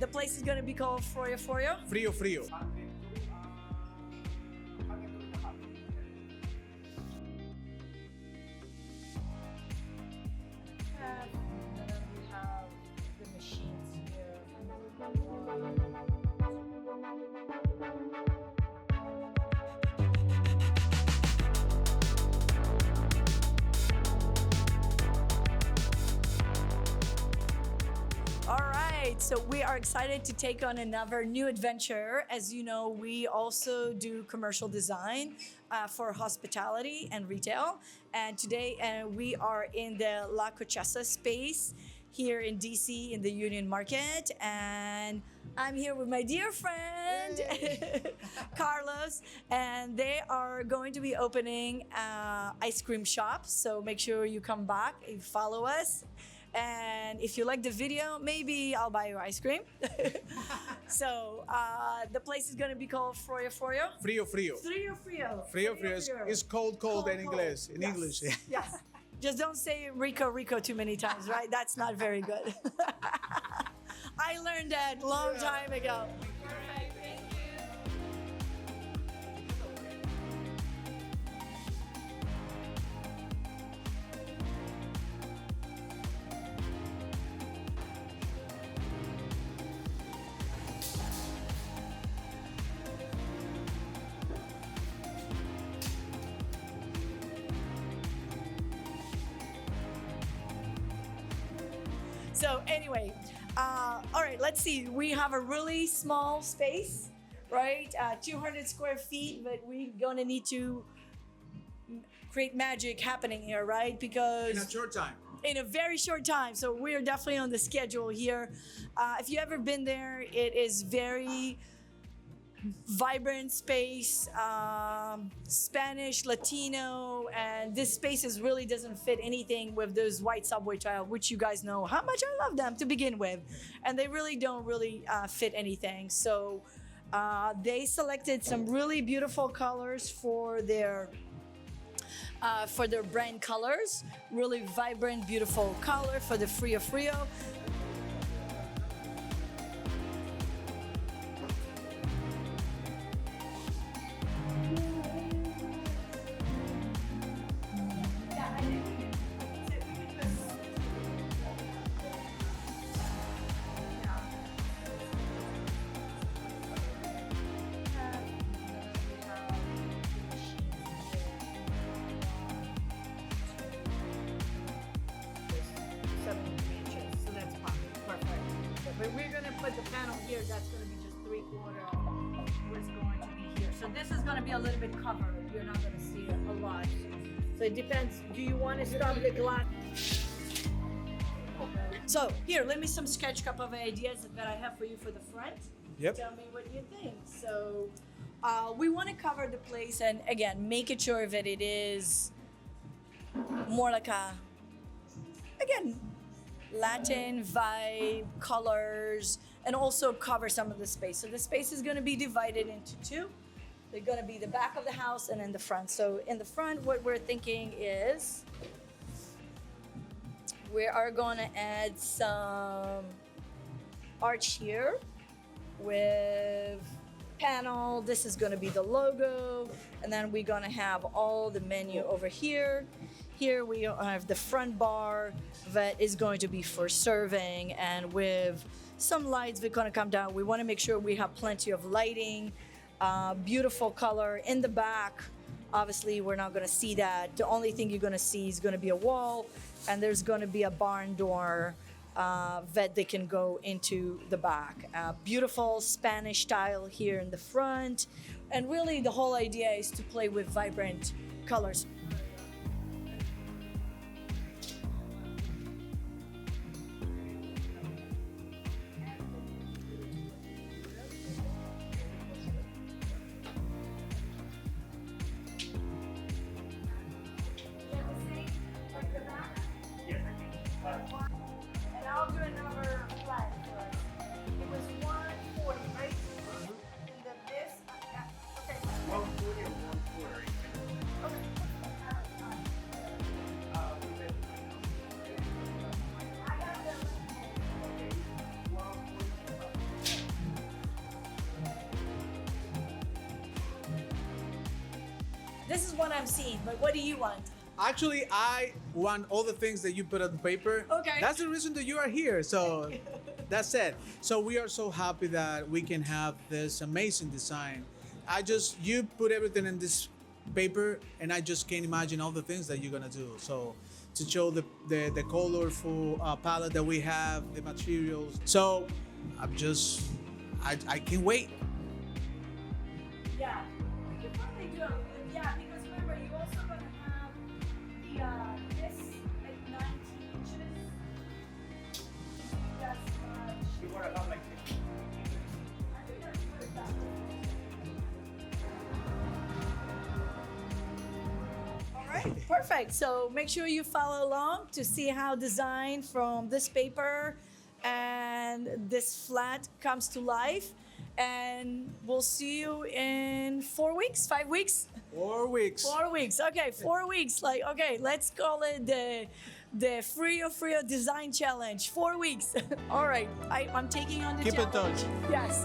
The place is going to be called Frío Frío. Frío Frío. And then we have the machines here. All right, so we are excited to take on another new adventure. As you know, we also do commercial design for hospitality and retail. And today we are in the La Cochessa space here in DC in the Union Market. And I'm here with my dear friend, Carlos, and they are going to be opening ice cream shop. So make sure you come back and follow us. And if you like the video, maybe I'll buy you ice cream. So the place is going to be called Frío Frío. Frío Frío. Frío Frío. Frío Frío is cold in English. In Yes. English. Yes. Just don't say Rico too many times, right? That's not very good. I learned that long time ago. Perfect. Thank you. So anyway, all right, let's see. We have a really small space, right? 200 square feet, but we're gonna need to create magic happening here, right? Because In a short time. in a very short time. So we're definitely on the schedule here. If you ever been there, it is very vibrant space, Spanish, Latino, and this space really doesn't fit anything with those white subway tiles, which you guys know how much I love them to begin with, and they really don't fit anything. So they selected some really beautiful colors for their brand colors, really vibrant, beautiful color for the Frío Frío. But we're gonna put the panel here, that's gonna be just 3/4 of what's going to be here. So this is gonna be a little bit covered. You're not gonna see a lot. So it depends. Do you want to start the glass? So here, let me some sketch cup of ideas that I have for you for the front. Yep. Tell me what you think. So we want to cover the place and again, make it sure that it is more like a, again, Latin vibe, colors, and also cover some of the space. So the space is going to be divided into two. They're going to be the back of the house and in the front. So in the front, what we're thinking is we are going to add some arch here with panel. This is going to be the logo, and then we're going to have all the menu over here. Here we have the front bar that is going to be for serving, and with some lights that are going to come down. We want to make sure we have plenty of lighting, beautiful color in the back. Obviously, we're not going to see that. The only thing you're going to see is going to be a wall, and there's going to be a barn door that they can go into the back. Beautiful Spanish style here in the front, and really the whole idea is to play with vibrant colors. And I'll do another flag for us. It was 140, right? And then this, okay. 140 or 140. Okay. This is what I'm seeing, but what do you want? Actually, I want all the things that you put on paper. Okay. That's the reason that you are here. So that's it. So we are so happy that we can have this amazing design. You put everything in this paper, and I just can't imagine all the things that you're gonna do. So to show the colorful palette that we have, the materials. So I can't wait. Yeah, we can probably do it. Yeah, because remember, you also gonna have the this at 19 inches. That's You want to have like I think that's good. That All right, perfect. So make sure you follow along to see how design from this paper and this flat comes to life. And we'll see you in 4 weeks, 5 weeks. 4 weeks. 4 weeks. Okay, 4 weeks. Like, okay, let's call it the Frío Frío Design Challenge. 4 weeks. All right, I'm taking on the Keep in challenge. touch. Yes.